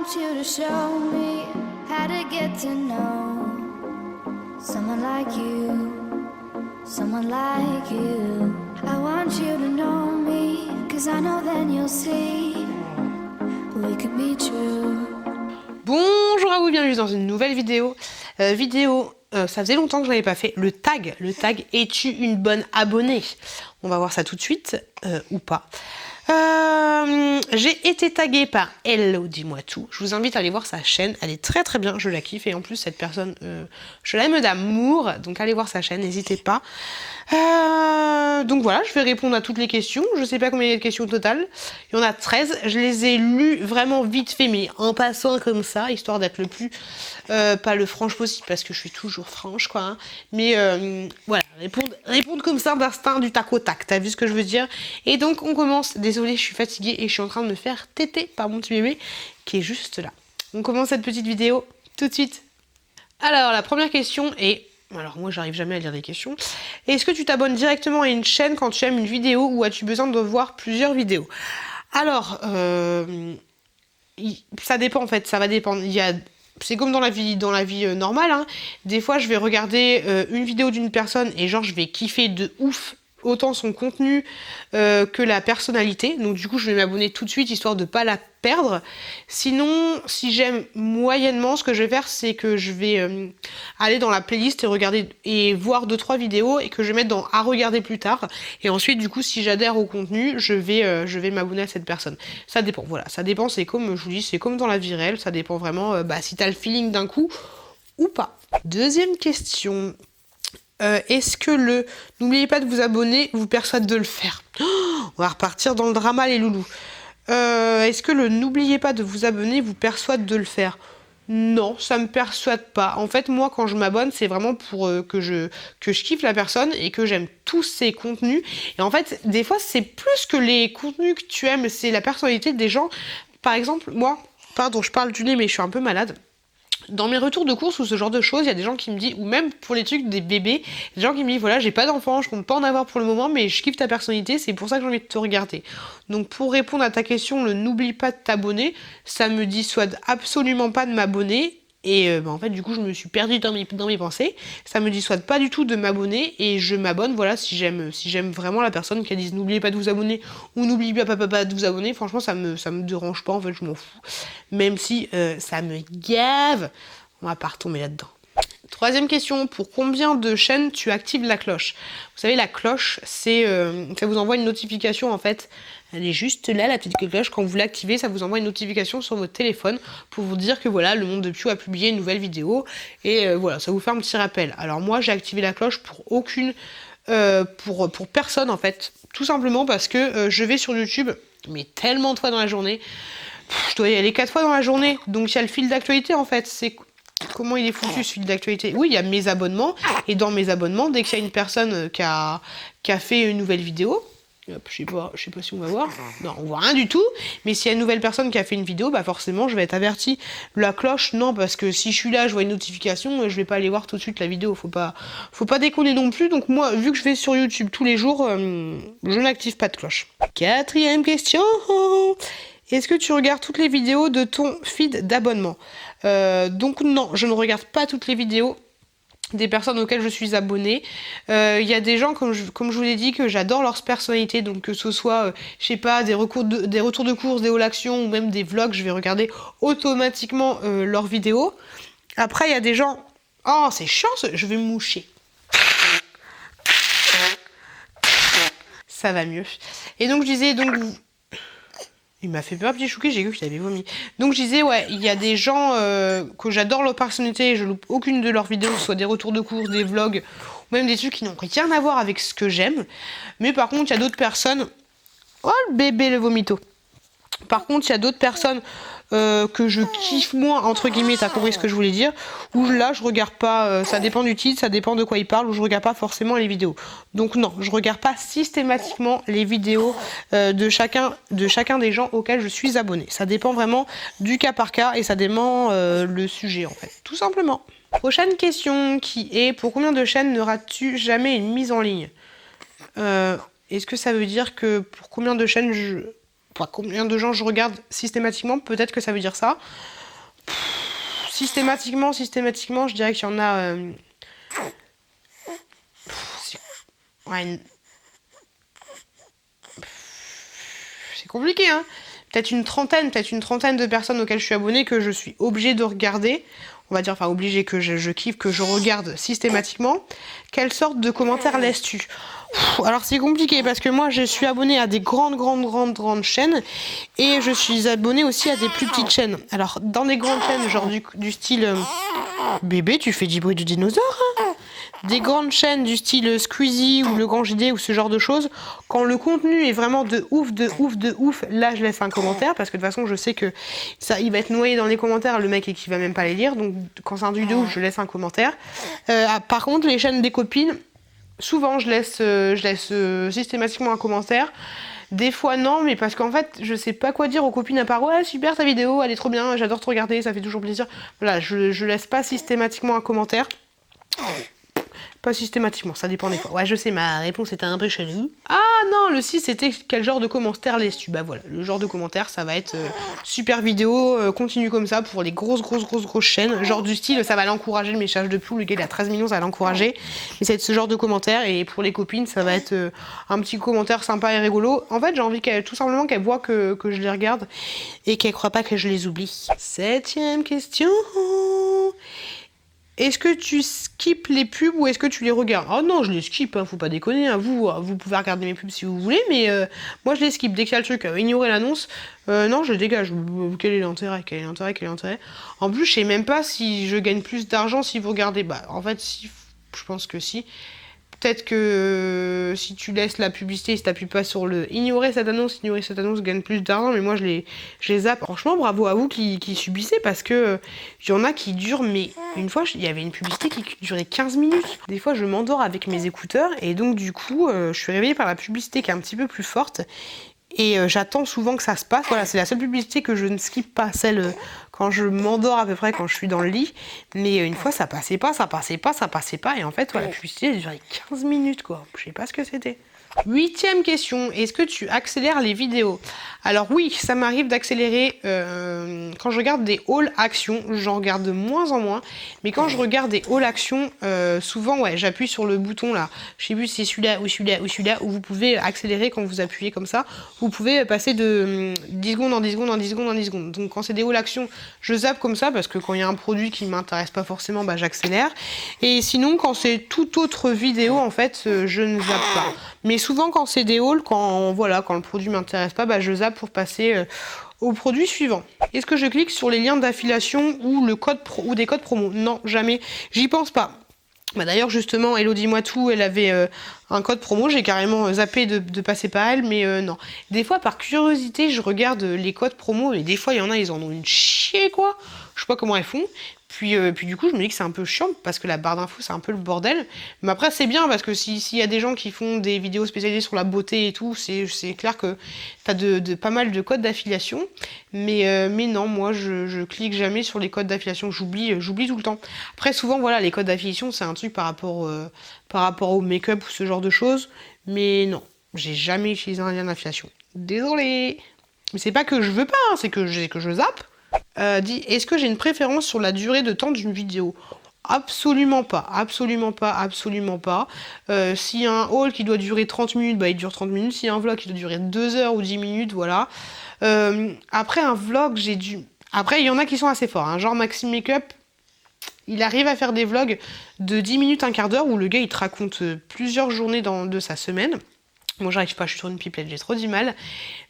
want you to show me how to get to know someone like you, someone like you. I want you to know me, 'cause I know then you'll see we could be true. Bonjour à vous, bienvenue dans une nouvelle vidéo. Ça faisait longtemps que je l'avais pas fait. Le tag, es-tu une bonne abonnée? On va voir ça tout de suite, ou pas. J'ai été taguée par Hello Dis-moi Tout. Je vous invite à aller voir sa chaîne, elle est très très bien, je la kiffe. Et en plus cette personne, je l'aime d'amour, donc allez voir sa chaîne, n'hésitez pas. Donc voilà, je vais répondre à toutes les questions. Je sais pas combien il y a de questions au total. Il y en a 13. Je les ai lues vraiment vite fait, mais en passant comme ça, histoire d'être le plus pas le franche possible, parce que je suis toujours franche, quoi. Hein. Mais voilà, répondre comme ça d'instinct, du tac au tac. T'as vu ce que je veux dire? Et donc on commence. Désolée, je suis fatiguée et je suis en train de me faire téter par mon petit bébé qui est juste là. On commence cette petite vidéo tout de suite. Alors la première question est... Alors moi j'arrive jamais à lire les questions. Est-ce que tu t'abonnes directement à une chaîne quand tu aimes une vidéo ou as-tu besoin de voir plusieurs vidéos? Alors ça dépend en fait, ça va dépendre. C'est comme dans la vie normale. Hein. Des fois je vais regarder une vidéo d'une personne et genre je vais kiffer de ouf autant son contenu que la personnalité. Donc du coup je vais m'abonner tout de suite histoire de pas la perdre. Sinon si j'aime moyennement, ce que je vais faire c'est que je vais aller dans la playlist et regarder et voir 2-3 vidéos et que je vais mettre dans à regarder plus tard. Et ensuite du coup si j'adhère au contenu je vais m'abonner à cette personne. Ça dépend, voilà, ça dépend, c'est comme je vous dis, c'est comme dans la vie réelle, ça dépend vraiment si t'as le feeling d'un coup ou pas. Deuxième question. Est-ce que n'oubliez pas de vous abonner vous persuade de le faire? On va repartir dans le drama les loulous. Est-ce que n'oubliez pas de vous abonner vous persuade de le faire? Non, ça me persuade pas. En fait, moi, quand je m'abonne, c'est vraiment pour que je kiffe la personne et que j'aime tous ses contenus. Et en fait, des fois, c'est plus que les contenus que tu aimes, c'est la personnalité des gens. Par exemple, moi, pardon, je parle du nez, mais je suis un peu malade. Dans mes retours de course ou ce genre de choses, il y a des gens qui me disent, ou même pour les trucs des bébés, des gens qui me disent voilà, j'ai pas d'enfant, je compte pas en avoir pour le moment, mais je kiffe ta personnalité, c'est pour ça que j'ai envie de te regarder. Donc pour répondre à ta question, n'oublie pas de t'abonner, ça me dissuade absolument pas de m'abonner. Et en fait, du coup, je me suis perdue dans mes pensées. Ça me dissuade pas du tout de m'abonner et je m'abonne, voilà, si j'aime vraiment la personne qui a dit n'oubliez pas de vous abonner ou n'oubliez pas de vous abonner. Franchement, ça me dérange pas, en fait, je m'en fous. Même si ça me gave, on va pas retomber là-dedans. Troisième question, pour combien de chaînes tu actives la cloche? Vous savez, la cloche, c'est ça vous envoie une notification en fait. Elle est juste là, la petite cloche. Quand vous l'activez, ça vous envoie une notification sur votre téléphone pour vous dire que voilà, le monde de Piou a publié une nouvelle vidéo. Et voilà, ça vous fait un petit rappel. Alors moi, j'ai activé la cloche pour aucune... pour personne en fait. Tout simplement parce que je vais sur YouTube, mais tellement de fois dans la journée. Je dois y aller 4 fois dans la journée. Donc il y a le fil d'actualité en fait. Comment il est foutu ce fil d'actualité? Oui, il y a mes abonnements. Et dans mes abonnements, dès qu'il y a une personne qui a fait une nouvelle vidéo, hop, je sais pas si on va voir. Non, on voit rien du tout. Mais s'il y a une nouvelle personne qui a fait une vidéo, bah forcément, je vais être averti. La cloche, non, parce que si je suis là, je vois une notification, je vais pas aller voir tout de suite la vidéo. Faut pas déconner non plus. Donc moi, vu que je vais sur YouTube tous les jours, je n'active pas de cloche. Quatrième question. Est-ce que tu regardes toutes les vidéos de ton feed d'abonnement? Donc non, je ne regarde pas toutes les vidéos des personnes auxquelles je suis abonnée. Il y a des gens, comme je vous l'ai dit, que j'adore leur personnalité, donc que ce soit, je sais pas, des retours de course, des haul actions ou même des vlogs, je vais regarder automatiquement leurs vidéos. Après, il y a des gens... Oh, c'est chiant, je vais me moucher. Ça va mieux. Et donc, je disais... Il m'a fait peur, petit chouquet, j'ai cru qu'il avait vomi. Donc je disais, ouais, il y a des gens que j'adore leur personnalité, et je loupe aucune de leurs vidéos, que ce soit des retours de course, des vlogs, ou même des trucs qui n'ont rien à voir avec ce que j'aime. Mais par contre, il y a d'autres personnes... Oh, le bébé, le vomito. Par contre, il y a d'autres personnes que je kiffe moins, entre guillemets, t'as compris ce que je voulais dire, où là, je regarde pas, ça dépend du titre, ça dépend de quoi il parle, où je regarde pas forcément les vidéos. Donc non, je regarde pas systématiquement les vidéos de chacun des gens auxquels je suis abonnée. Ça dépend vraiment du cas par cas et ça dépend le sujet, en fait, tout simplement. Prochaine question qui est, pour combien de chaînes ne rates-tu jamais une mise en ligne? Est-ce que ça veut dire que pour combien de chaînes combien de gens je regarde systématiquement? Peut-être que ça veut dire ça. systématiquement, je dirais qu'il y en a... Ouais, c'est compliqué, hein. Peut-être une trentaine de personnes auxquelles je suis abonnée que je suis obligée de regarder. On va dire, enfin obligée, que je kiffe, que je regarde systématiquement. Quelle sorte de commentaires laisses-tu? Alors c'est compliqué parce que moi je suis abonnée à des grandes chaînes et je suis abonnée aussi à des plus petites chaînes. Alors dans des grandes chaînes, genre du style... Bébé, tu fais du bruit de dinosaure, hein? Des grandes chaînes du style Squeezie ou Le Grand JD ou ce genre de choses, quand le contenu est vraiment de ouf, là je laisse un commentaire parce que de toute façon je sais que ça, il va être noyé dans les commentaires, le mec et qui va même pas les lire, donc quand c'est un truc de ouf, je laisse un commentaire. Par contre, les chaînes des copines, souvent je laisse systématiquement un commentaire. Des fois non, mais parce qu'en fait je sais pas quoi dire aux copines à part ouais super ta vidéo, elle est trop bien, j'adore te regarder, ça fait toujours plaisir. Voilà, je laisse pas systématiquement un commentaire. Pas systématiquement, ça dépend des fois. Ouais, je sais, ma réponse était un peu chelou. Ah non, le 6 c'était quel genre de commentaire laisses-tu? Bah voilà, le genre de commentaire, ça va être super vidéo, continue comme ça pour les grosses chaînes. Genre du style, ça va l'encourager, le message de Plou, le gars il a 13 millions, ça va l'encourager. Mais c'est ce genre de commentaire, et pour les copines, ça va être un petit commentaire sympa et rigolo. En fait, j'ai envie tout simplement qu'elles voient que je les regarde et qu'elles croient pas que je les oublie. 7e question. Est-ce que tu skippes les pubs ou est-ce que tu les regardes? Oh non, je les skip, hein, faut pas déconner. Hein. Vous pouvez regarder mes pubs si vous voulez, mais moi je les skip. Dès qu'il y a le truc, ignorer l'annonce, non, je dégage. Quel est l'intérêt? En plus, je sais même pas si je gagne plus d'argent si vous regardez. Bah, en fait, si, je pense que si. Peut-être que si tu laisses la publicité, si t'appuies pas sur le ignorer cette annonce gagne plus d'argent, mais moi je les zappe. Franchement, bravo à vous qui subissez parce que y en a qui durent, mais une fois il y avait une publicité qui durait 15 minutes. Des fois je m'endors avec mes écouteurs et donc du coup je suis réveillée par la publicité qui est un petit peu plus forte. Et j'attends souvent que ça se passe. Voilà, c'est la seule publicité que je ne skippe pas, celle quand je m'endors à peu près, quand je suis dans le lit. Mais une fois, ça passait pas. Et en fait, voilà, la publicité, elle durait 15 minutes, quoi. Je sais pas ce que c'était. 8e question, est-ce que tu accélères les vidéos? Alors oui, ça m'arrive d'accélérer quand je regarde des hauls actions, j'en regarde de moins en moins, mais quand je regarde des hauls actions, souvent ouais, j'appuie sur le bouton là, je sais plus si c'est celui-là, où vous pouvez accélérer quand vous appuyez comme ça, vous pouvez passer de 10 secondes en 10 secondes en 10 secondes en 10 secondes. Donc quand c'est des hauls actions, je zappe comme ça, parce que quand il y a un produit qui m'intéresse pas forcément, bah j'accélère. Et sinon, quand c'est toute autre vidéo, en fait, je ne zappe pas. Mais souvent, quand c'est des hauls, quand le produit m'intéresse pas, bah, je zappe pour passer au produit suivant. Est-ce que je clique sur les liens d'affiliation ou des codes promo? Non, jamais. J'y pense pas. Bah d'ailleurs, justement, Hello Dis-moi Tout, elle avait un code promo. J'ai carrément zappé de passer par elle, mais non. Des fois, par curiosité, je regarde les codes promo, et des fois, il y en a, ils en ont une chier, quoi. Je sais pas comment elles font. Puis du coup, je me dis que c'est un peu chiant parce que la barre d'infos, c'est un peu le bordel. Mais après, c'est bien parce que s'il y a des gens qui font des vidéos spécialisées sur la beauté et tout, c'est clair que t'as pas mal de codes d'affiliation. Mais non, moi, je clique jamais sur les codes d'affiliation. J'oublie tout le temps. Après, souvent, voilà, les codes d'affiliation, c'est un truc par rapport au make-up ou ce genre de choses. Mais non, j'ai jamais utilisé un lien d'affiliation. Désolée. Mais c'est pas que je veux pas, hein, c'est que je zappe. Dit, est-ce que j'ai une préférence sur la durée de temps d'une vidéo? Absolument pas. S'il y a un haul qui doit durer 30 minutes, bah il dure 30 minutes. S'il y a un vlog qui doit durer 2 heures ou 10 minutes, voilà. Après un vlog, Après, il y en a qui sont assez forts, hein. Genre Maxime Makeup, il arrive à faire des vlogs de 10 minutes, un quart d'heure, où le gars, il te raconte plusieurs journées de sa semaine. Moi, j'arrive pas, je suis sur une pipelette, j'ai trop du mal.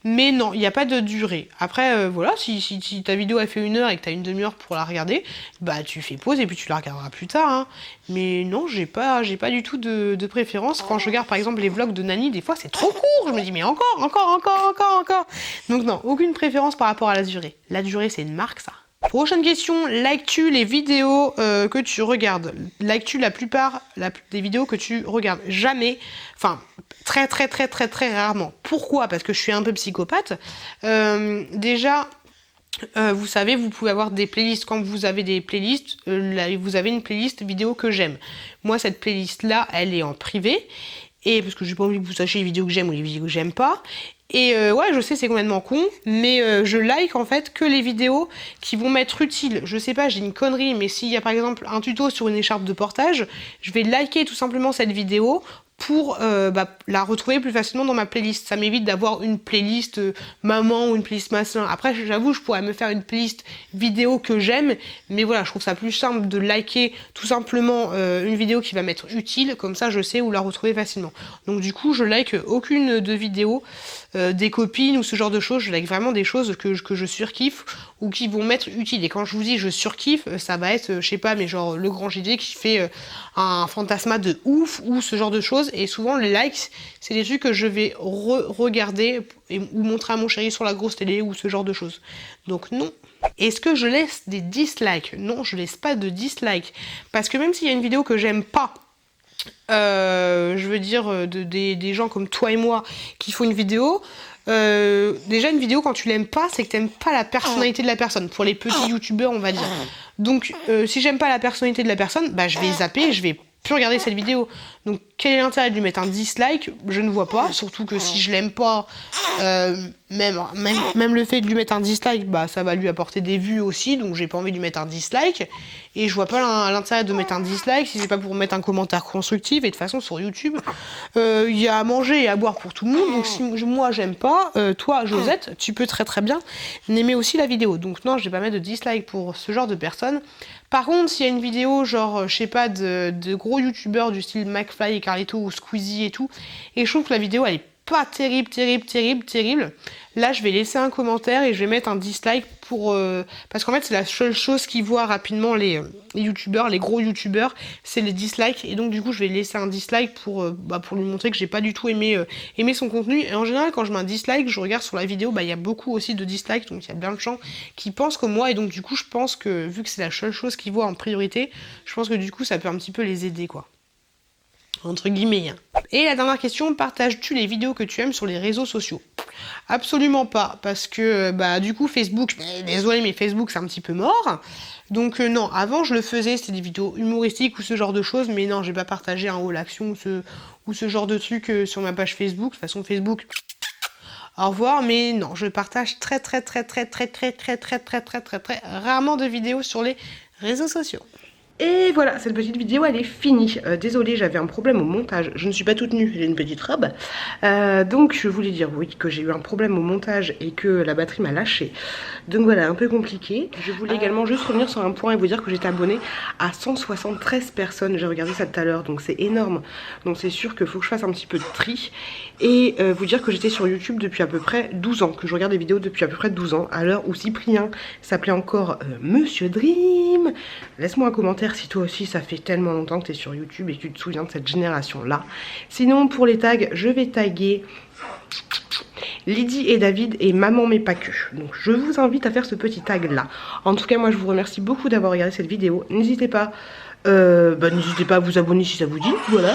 Mais non, il n'y a pas de durée. Après, voilà, si ta vidéo a fait 1 heure et que tu as une demi-heure pour la regarder, bah tu fais pause et puis tu la regarderas plus tard. Hein. Mais non, j'ai pas du tout de préférence. Quand je regarde par exemple les vlogs de Nani, des fois c'est trop court. Je me dis, mais encore. Donc non, aucune préférence par rapport à la durée. La durée, c'est une marque, ça. Prochaine question, likes-tu les vidéos que tu regardes? Likes-tu la plupart des vidéos que tu regardes? Jamais. Enfin, très rarement. Pourquoi? Parce que je suis un peu psychopathe. Déjà, vous savez, vous pouvez avoir des playlists. Quand vous avez des playlists, vous avez une playlist vidéo que j'aime. Moi, cette playlist-là, elle est en privé. Et parce que j'ai pas envie que vous sachiez les vidéos que j'aime ou les vidéos que j'aime pas. Et ouais, je sais, c'est complètement con, mais je like en fait que les vidéos qui vont m'être utiles. Je sais pas, j'ai une connerie, mais s'il y a par exemple un tuto sur une écharpe de portage, je vais liker tout simplement cette vidéo pour la retrouver plus facilement dans ma playlist. Ça m'évite d'avoir une playlist maman ou une playlist machin. Après, j'avoue, je pourrais me faire une playlist vidéo que j'aime, mais voilà, je trouve ça plus simple de liker tout simplement une vidéo qui va m'être utile, comme ça je sais où la retrouver facilement. Donc du coup, je like aucune de vidéos des copines ou ce genre de choses. Je like vraiment des choses que je surkiffe ou qui vont m'être utiles. Et quand je vous dis je surkiffe, ça va être, je sais pas, mais genre le grand JD qui fait un fantasma de ouf ou ce genre de choses. Et souvent les likes, c'est des trucs que je vais regarder ou montrer à mon chéri sur la grosse télé ou ce genre de choses. Donc non. Est-ce que je laisse des dislikes? Non, je laisse pas de dislikes. Parce que même s'il y a une vidéo que j'aime pas, je veux dire des gens comme toi et moi qui font une vidéo, déjà une vidéo quand tu l'aimes pas, c'est que t'aimes pas la personnalité de la personne, pour les petits youtubeurs on va dire. Donc si j'aime pas la personnalité de la personne, bah je vais zapper, je vais plus regarder cette vidéo. Donc quel est l'intérêt de lui mettre un dislike? Je ne vois pas, surtout que si je l'aime pas, même le fait de lui mettre un dislike, bah ça va lui apporter des vues aussi, donc j'ai pas envie de lui mettre un dislike. Et je vois pas l'intérêt de mettre un dislike si c'est pas pour mettre un commentaire constructif. Et de toute façon sur YouTube, il y a à manger et à boire pour tout le monde, donc si moi j'aime pas, toi Josette, tu peux très très bien n'aimer aussi la vidéo. Donc non, je vais pas mettre de dislike pour ce genre de personnes. Par contre, s'il y a une vidéo, genre, je sais pas, de gros youtubeurs du style McFly et Carlito ou Squeezie et tout, et je trouve que la vidéo, elle est pas terrible, là, je vais laisser un commentaire et je vais mettre un dislike pour... parce qu'en fait, c'est la seule chose qu'ils voient rapidement, les youtubeurs, les gros youtubeurs, c'est les dislikes, et donc, du coup, je vais laisser un dislike pour lui montrer que j'ai pas du tout aimé son contenu. Et en général, quand je mets un dislike, je regarde sur la vidéo, il y a beaucoup aussi de dislikes, donc il y a plein de gens qui pensent comme moi, et donc, du coup, je pense que, vu que c'est la seule chose qu'ils voient en priorité, je pense que, du coup, ça peut un petit peu les aider, quoi. Entre guillemets. Et la dernière question, partages-tu les vidéos que tu aimes sur les réseaux sociaux? Absolument pas, parce que du coup Facebook, désolé mais Facebook c'est un petit peu mort. Donc non, avant je le faisais, c'était des vidéos humoristiques ou ce genre de choses, mais non, j'ai pas partagé un haul action ou ce genre de truc sur ma page Facebook. De toute façon Facebook, au revoir, mais non, je partage très rarement de vidéos sur les réseaux sociaux. Et voilà, cette petite vidéo elle est finie. Désolée, j'avais un problème au montage, je ne suis pas toute nue, j'ai une petite robe. Donc je voulais dire oui que j'ai eu un problème au montage et que la batterie m'a lâché. Donc voilà, un peu compliqué. Je voulais également juste revenir sur un point et vous dire que j'étais abonnée à 173 personnes. J'ai regardé ça tout à l'heure, donc c'est énorme. Donc c'est sûr qu'il faut que je fasse un petit peu de tri. Et vous dire que j'étais sur YouTube depuis à peu près 12 ans, que je regarde des vidéos depuis à peu près 12 ans, à l'heure où Cyprien s'appelait encore Monsieur Dream. Laisse-moi un commentaire si toi aussi ça fait tellement longtemps que tu es sur YouTube et que tu te souviens de cette génération-là. Sinon, pour les tags, je vais taguer Lydie et David et Maman mais pas que. Donc je vous invite à faire ce petit tag-là. En tout cas, moi je vous remercie beaucoup d'avoir regardé cette vidéo. N'hésitez pas... n'hésitez pas à vous abonner si ça vous dit. Voilà.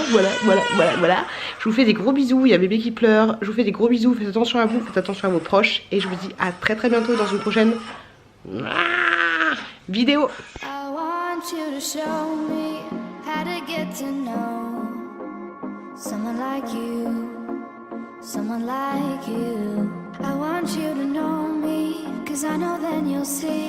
Je vous fais des gros bisous. Il y a bébé qui pleure. Je vous fais des gros bisous. Faites attention à vous, faites attention à vos proches. Et je vous dis à très bientôt dans une prochaine vidéo. I want you to show me how to get to know someone like you, someone like you. I want you to know me, 'cause I know then you'll see